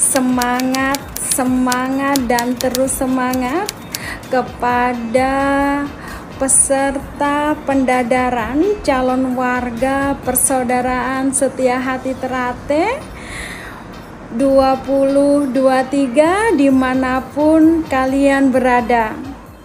semangat, semangat, dan terus semangat kepada peserta pendadaran calon warga persaudaraan Setia Hati Terate 2023 dimanapun kalian berada.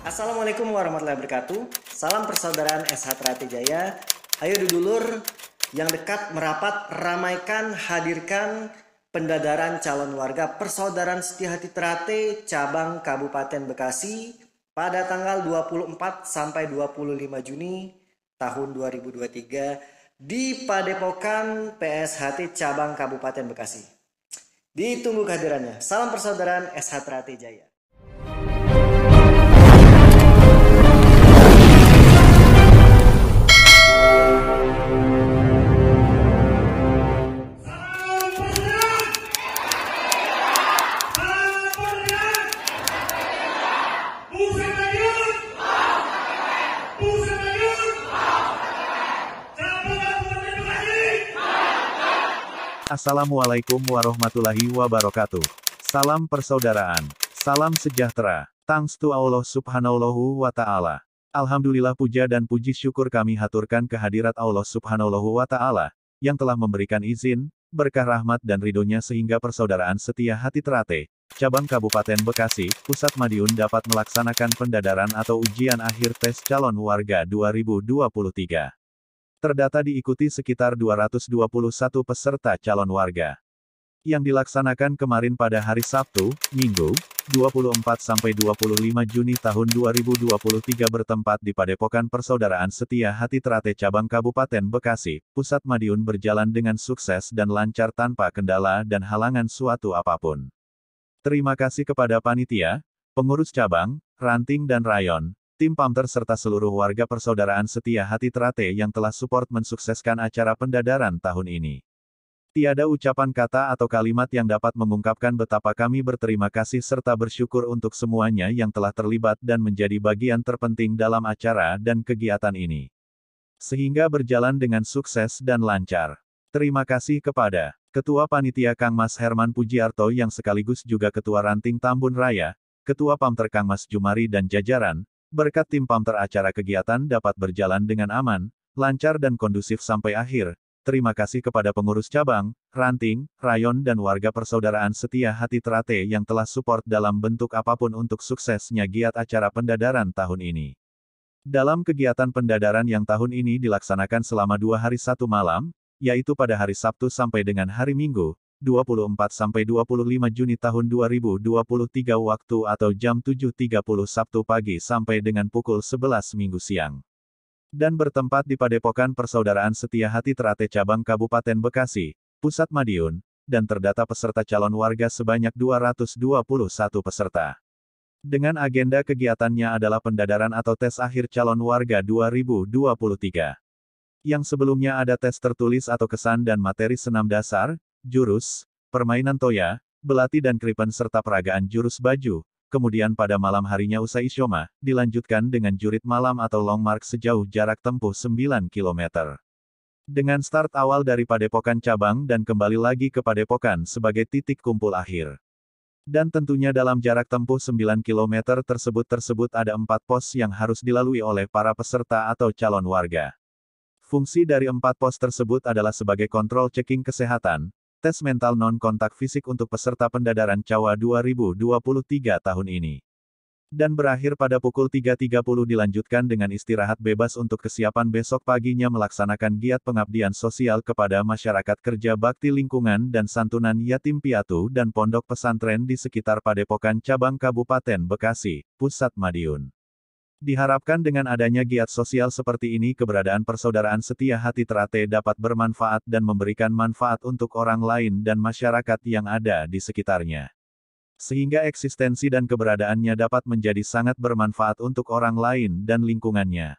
Assalamualaikum warahmatullahi wabarakatuh. Salam persaudaraan SH Terate Jaya. Ayo dulur yang dekat merapat, ramaikan, hadirkan pendadaran calon warga persaudaraan Setia Hati Terate cabang Kabupaten Bekasi pada tanggal 24 sampai 25 Juni tahun 2023 di Padepokan PSHT cabang Kabupaten Bekasi. Ditunggu kehadirannya. Salam persaudaraan SH Terate Jaya. Assalamualaikum warahmatullahi wabarakatuh. Salam persaudaraan, salam sejahtera, thanks to Allah subhanahu wa ta'ala. Alhamdulillah, puja dan puji syukur kami haturkan kehadirat Allah subhanahu wa ta'ala, yang telah memberikan izin, berkah rahmat dan ridhonya sehingga persaudaraan Setia Hati Terate, cabang Kabupaten Bekasi, Pusat Madiun dapat melaksanakan pendadaran atau ujian akhir tes calon warga 2023. Terdata diikuti sekitar 221 peserta calon warga. Yang dilaksanakan kemarin pada hari Sabtu, Minggu, 24-25 Juni tahun 2023 bertempat di Padepokan Persaudaraan Setia Hati Terate cabang Kabupaten Bekasi, Pusat Madiun berjalan dengan sukses dan lancar tanpa kendala dan halangan suatu apapun. Terima kasih kepada panitia, pengurus cabang, ranting dan rayon, tim Pamter serta seluruh warga persaudaraan Setia Hati Terate yang telah support mensukseskan acara pendadaran tahun ini. Tiada ucapan kata atau kalimat yang dapat mengungkapkan betapa kami berterima kasih serta bersyukur untuk semuanya yang telah terlibat dan menjadi bagian terpenting dalam acara dan kegiatan ini. Sehingga berjalan dengan sukses dan lancar. Terima kasih kepada Ketua Panitia Kang Mas Herman Pujiarto yang sekaligus juga Ketua Ranting Tambun Raya, Ketua Pamter Kang Mas Jumari dan jajaran. Berkat tim Pamter acara kegiatan dapat berjalan dengan aman, lancar dan kondusif sampai akhir. Terima kasih kepada pengurus cabang, ranting, rayon dan warga persaudaraan Setia Hati Terate yang telah support dalam bentuk apapun untuk suksesnya giat acara pendadaran tahun ini. Dalam kegiatan pendadaran yang tahun ini dilaksanakan selama 2 hari 1 malam, yaitu pada hari Sabtu sampai dengan hari Minggu, 24-25 Juni tahun 2023 waktu atau jam 7.30 Sabtu pagi sampai dengan pukul 11 Minggu siang. Dan bertempat di Padepokan Persaudaraan Setia Hati Terate cabang Kabupaten Bekasi, Pusat Madiun, dan terdata peserta calon warga sebanyak 221 peserta. Dengan agenda kegiatannya adalah pendadaran atau tes akhir calon warga 2023. Yang sebelumnya ada tes tertulis atau kesan dan materi senam dasar, jurus, permainan toya, belati dan kripen serta peragaan jurus baju. Kemudian pada malam harinya usai isyoma, dilanjutkan dengan jurit malam atau long march sejauh jarak tempuh 9 km. Dengan start awal dari Padepokan cabang dan kembali lagi ke Padepokan sebagai titik kumpul akhir. Dan tentunya dalam jarak tempuh 9 km tersebut ada 4 pos yang harus dilalui oleh para peserta atau calon warga. Fungsi dari 4 pos tersebut adalah sebagai kontrol checking kesehatan, tes mental non-kontak fisik untuk peserta pendadaran CAWA 2023 tahun ini. Dan berakhir pada pukul 3.30 dilanjutkan dengan istirahat bebas untuk kesiapan besok paginya melaksanakan giat pengabdian sosial kepada masyarakat kerja bakti lingkungan dan santunan yatim piatu dan pondok pesantren di sekitar Padepokan cabang Kabupaten Bekasi, Pusat Madiun. Diharapkan dengan adanya giat sosial seperti ini keberadaan persaudaraan Setia Hati Terate dapat bermanfaat dan memberikan manfaat untuk orang lain dan masyarakat yang ada di sekitarnya. Sehingga eksistensi dan keberadaannya dapat menjadi sangat bermanfaat untuk orang lain dan lingkungannya.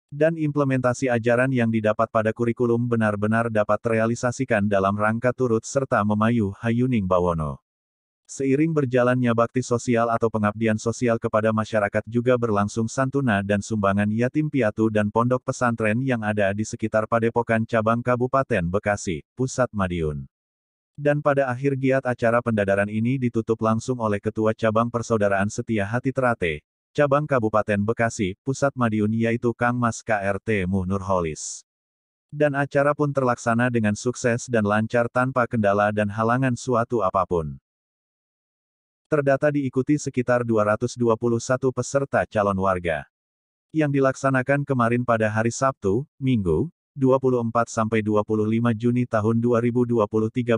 Dan implementasi ajaran yang didapat pada kurikulum benar-benar dapat terrealisasikan dalam rangka turut serta memayuh Hayuning Bawono. Seiring berjalannya bakti sosial atau pengabdian sosial kepada masyarakat juga berlangsung santuna dan sumbangan yatim piatu dan pondok pesantren yang ada di sekitar Padepokan cabang Kabupaten Bekasi, Pusat Madiun. Dan pada akhir giat acara pendadaran ini ditutup langsung oleh Ketua Cabang Persaudaraan Setia Hati Terate, Cabang Kabupaten Bekasi, Pusat Madiun yaitu Kang Mas KRT Muh Nurholis. Dan acara pun terlaksana dengan sukses dan lancar tanpa kendala dan halangan suatu apapun. Terdata diikuti sekitar 221 peserta calon warga. Yang dilaksanakan kemarin pada hari Sabtu, Minggu, 24–25 Juni tahun 2023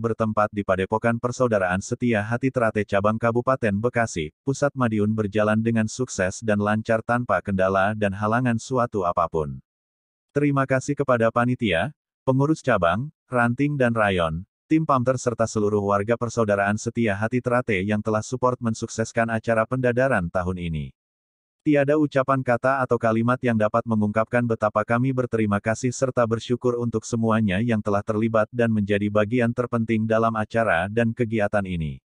bertempat di Padepokan Persaudaraan Setia Hati Terate Cabang Kabupaten Bekasi, Pusat Madiun berjalan dengan sukses dan lancar tanpa kendala dan halangan suatu apapun. Terima kasih kepada panitia, pengurus cabang, ranting dan rayon, tim pamter serta seluruh warga Persaudaraan Setia Hati Terate yang telah support mensukseskan acara pendadaran tahun ini. Tiada ucapan kata atau kalimat yang dapat mengungkapkan betapa kami berterima kasih serta bersyukur untuk semuanya yang telah terlibat dan menjadi bagian terpenting dalam acara dan kegiatan ini.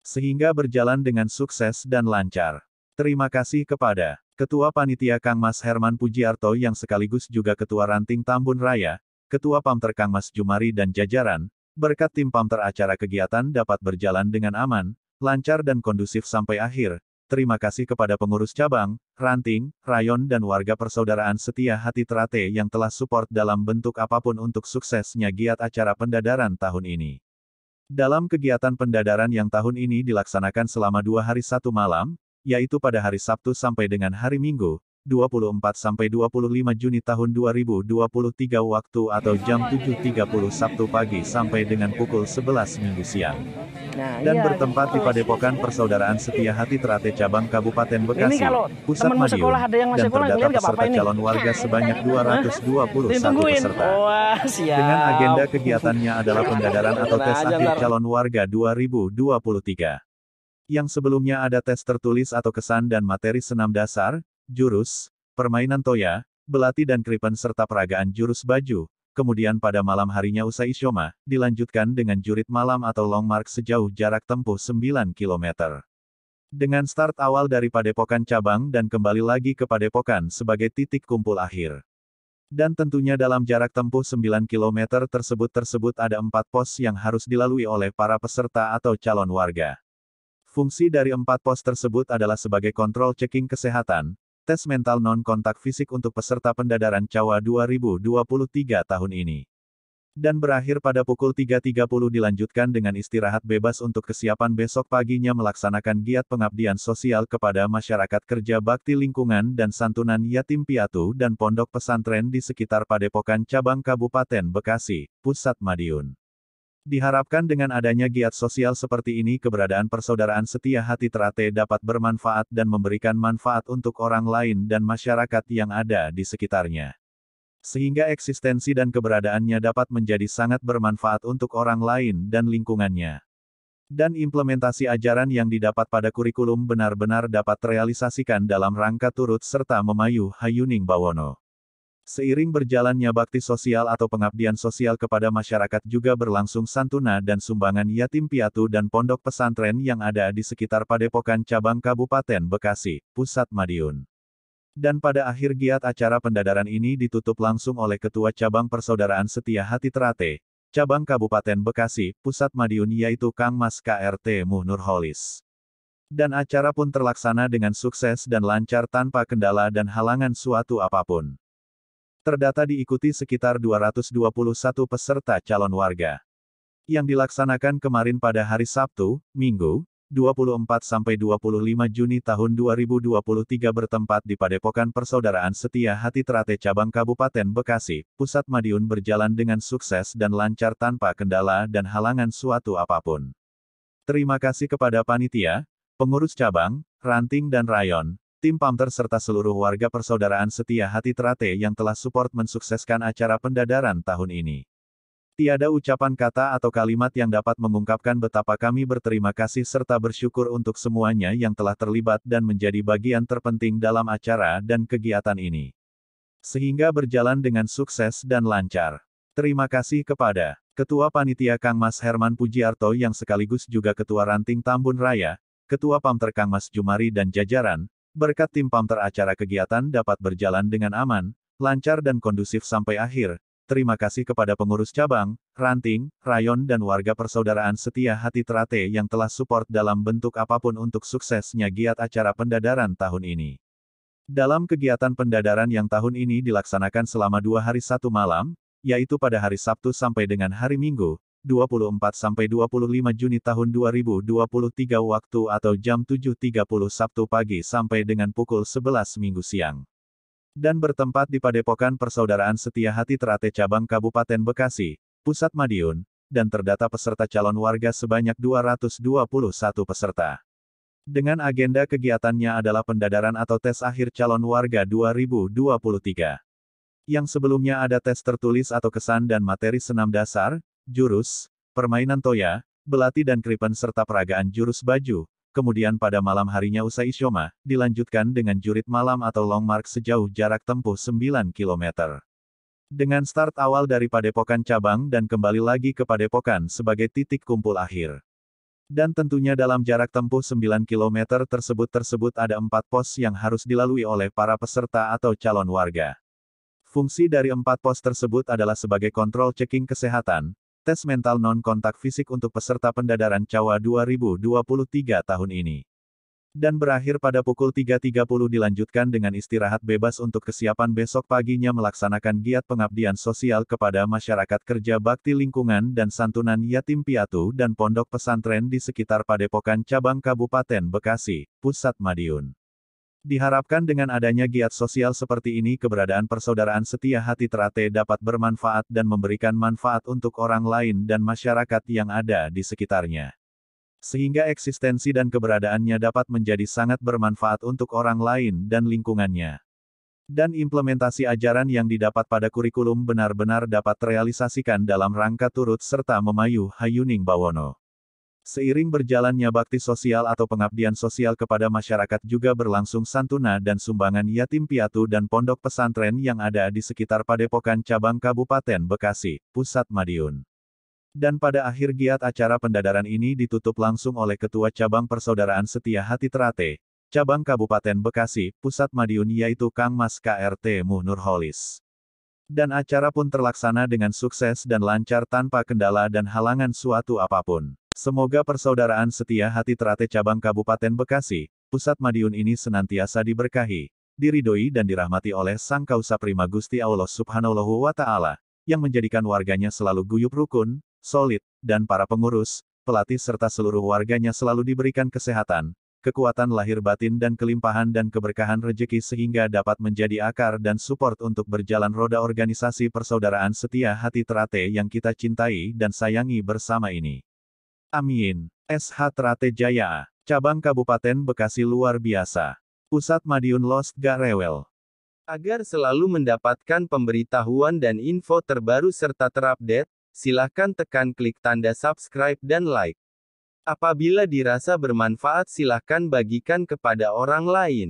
Sehingga berjalan dengan sukses dan lancar. Terima kasih kepada Ketua Panitia Kang Mas Herman Pujiarto yang sekaligus juga Ketua Ranting Tambun Raya, Ketua Pamter Kang Mas Jumari dan jajaran, berkat tim pamter acara kegiatan dapat berjalan dengan aman, lancar dan kondusif sampai akhir. Terima kasih kepada pengurus cabang, ranting, rayon dan warga Persaudaraan Setia Hati Terate yang telah support dalam bentuk apapun untuk suksesnya giat acara pendadaran tahun ini. Dalam kegiatan pendadaran yang tahun ini dilaksanakan selama 2 hari 1 malam, yaitu pada hari Sabtu sampai dengan hari Minggu, 24–25 Juni tahun 2023 waktu atau jam 7.30 Sabtu pagi sampai dengan pukul 11 Minggu siang. Dan bertempat di Padepokan Persaudaraan Setia Hati Terate Cabang Kabupaten Bekasi, Pusat Madiun, dan terdata peserta calon warga sebanyak 221 peserta. Dengan agenda kegiatannya adalah pendadaran atau tes akhir calon warga 2023. Yang sebelumnya ada tes tertulis atau kesan dan materi senam dasar, jurus, permainan toya, belati dan kripen serta peragaan jurus baju. Kemudian pada malam harinya usai isyoma, dilanjutkan dengan jurit malam atau long march sejauh jarak tempuh 9 km. Dengan start awal dari Padepokan Cabang dan kembali lagi ke Padepokan sebagai titik kumpul akhir. Dan tentunya dalam jarak tempuh 9 km tersebut ada 4 pos yang harus dilalui oleh para peserta atau calon warga. Fungsi dari 4 pos tersebut adalah sebagai kontrol checking kesehatan, tes mental non-kontak fisik untuk peserta pendadaran CAWA 2023 tahun ini. Dan berakhir pada pukul 3.30 dilanjutkan dengan istirahat bebas untuk kesiapan besok paginya melaksanakan giat pengabdian sosial kepada masyarakat kerja bakti lingkungan dan santunan yatim piatu dan pondok pesantren di sekitar Padepokan Cabang Kabupaten Bekasi, Pusat Madiun. Diharapkan dengan adanya giat sosial seperti ini keberadaan Persaudaraan Setia Hati Terate dapat bermanfaat dan memberikan manfaat untuk orang lain dan masyarakat yang ada di sekitarnya. Sehingga eksistensi dan keberadaannya dapat menjadi sangat bermanfaat untuk orang lain dan lingkungannya. Dan implementasi ajaran yang didapat pada kurikulum benar-benar dapat terrealisasikan dalam rangka turut serta memayu Hayuning Bawono. Seiring berjalannya bakti sosial atau pengabdian sosial kepada masyarakat juga berlangsung santuna dan sumbangan yatim piatu dan pondok pesantren yang ada di sekitar Padepokan Cabang Kabupaten Bekasi, Pusat Madiun. Dan pada akhir giat acara pendadaran ini ditutup langsung oleh Ketua Cabang Persaudaraan Setia Hati Terate, Cabang Kabupaten Bekasi, Pusat Madiun yaitu Kang Mas KRT Muh Nurholis. Dan acara pun terlaksana dengan sukses dan lancar tanpa kendala dan halangan suatu apapun. Terdata diikuti sekitar 221 peserta calon warga. Yang dilaksanakan kemarin pada hari Sabtu, Minggu, 24–25 Juni tahun 2023 bertempat di Padepokan Persaudaraan Setia Hati Terate Cabang Kabupaten Bekasi, Pusat Madiun berjalan dengan sukses dan lancar tanpa kendala dan halangan suatu apapun. Terima kasih kepada panitia, pengurus cabang, ranting dan rayon, tim pamter serta seluruh warga Persaudaraan Setia Hati Terate yang telah support mensukseskan acara pendadaran tahun ini. Tiada ucapan kata atau kalimat yang dapat mengungkapkan betapa kami berterima kasih serta bersyukur untuk semuanya yang telah terlibat dan menjadi bagian terpenting dalam acara dan kegiatan ini. Sehingga berjalan dengan sukses dan lancar. Terima kasih kepada Ketua Panitia Kang Mas Herman Pujiarto yang sekaligus juga Ketua Ranting Tambun Raya, Ketua Pamter Kang Mas Jumari dan jajaran. Berkat tim pamter acara kegiatan dapat berjalan dengan aman, lancar dan kondusif sampai akhir. terima kasih kepada pengurus cabang, ranting, rayon dan warga persaudaraan setia hati Trate yang telah support dalam bentuk apapun untuk suksesnya giat acara pendadaran tahun ini. Dalam kegiatan pendadaran yang tahun ini dilaksanakan selama 2 hari 1 malam, yaitu pada hari Sabtu sampai dengan hari Minggu, 24–25 Juni tahun 2023 waktu atau jam 7.30 Sabtu pagi sampai dengan pukul 11 Minggu siang. Dan bertempat di Padepokan Persaudaraan Setia Hati Trate Cabang Kabupaten Bekasi, Pusat Madiun, dan terdata peserta calon warga sebanyak 221 peserta. Dengan agenda kegiatannya adalah pendadaran atau tes akhir calon warga 2023. Yang sebelumnya ada tes tertulis atau kesan dan materi senam dasar, jurus, permainan toya, belati dan kripen serta peragaan jurus baju. Kemudian pada malam harinya usai isyoma, dilanjutkan dengan jurit malam atau long march sejauh jarak tempuh 9 km. Dengan start awal dari Padepokan Cabang dan kembali lagi ke Padepokan sebagai titik kumpul akhir. Dan tentunya dalam jarak tempuh 9 km tersebut ada 4 pos yang harus dilalui oleh para peserta atau calon warga. Fungsi dari 4 pos tersebut adalah sebagai kontrol checking kesehatan, tes mental non-kontak fisik untuk peserta pendadaran Cawa 2023 tahun ini. Dan berakhir pada pukul 3.30 dilanjutkan dengan istirahat bebas untuk kesiapan besok paginya melaksanakan giat pengabdian sosial kepada masyarakat kerja bakti lingkungan dan santunan yatim piatu dan pondok pesantren di sekitar Padepokan Cabang Kabupaten Bekasi, Pusat Madiun. Diharapkan dengan adanya giat sosial seperti ini keberadaan Persaudaraan Setia Hati Trate dapat bermanfaat dan memberikan manfaat untuk orang lain dan masyarakat yang ada di sekitarnya. Sehingga eksistensi dan keberadaannya dapat menjadi sangat bermanfaat untuk orang lain dan lingkungannya. Dan implementasi ajaran yang didapat pada kurikulum benar-benar dapat terrealisasikan dalam rangka turut serta memayu Hayuning Bawono. Seiring berjalannya bakti sosial atau pengabdian sosial kepada masyarakat juga berlangsung santuna dan sumbangan yatim piatu dan pondok pesantren yang ada di sekitar Padepokan Cabang Kabupaten Bekasi, Pusat Madiun. Dan pada akhir giat acara pendadaran ini ditutup langsung oleh Ketua Cabang Persaudaraan Setia Hati Trate, Cabang Kabupaten Bekasi, Pusat Madiun yaitu Kang Mas KRT Muh Nurholis. Dan acara pun terlaksana dengan sukses dan lancar tanpa kendala dan halangan suatu apapun. Semoga Persaudaraan Setia Hati Trate Cabang Kabupaten Bekasi, Pusat Madiun ini senantiasa diberkahi, diridhoi dan dirahmati oleh Sang Kausaprima Gusti Allah Subhanahu wa Ta'ala, yang menjadikan warganya selalu guyup rukun, solid, dan para pengurus, pelatih serta seluruh warganya selalu diberikan kesehatan, kekuatan lahir batin dan kelimpahan dan keberkahan rejeki sehingga dapat menjadi akar dan support untuk berjalan roda organisasi Persaudaraan Setia Hati Trate yang kita cintai dan sayangi bersama ini. Amin. SH Trate Jaya, Cabang Kabupaten Bekasi luar biasa. Pusat Madiun Lost Gak Rewel. Agar selalu mendapatkan pemberitahuan dan info terbaru serta terupdate, silahkan tekan klik tanda subscribe dan like. Apabila dirasa bermanfaat silahkan bagikan kepada orang lain.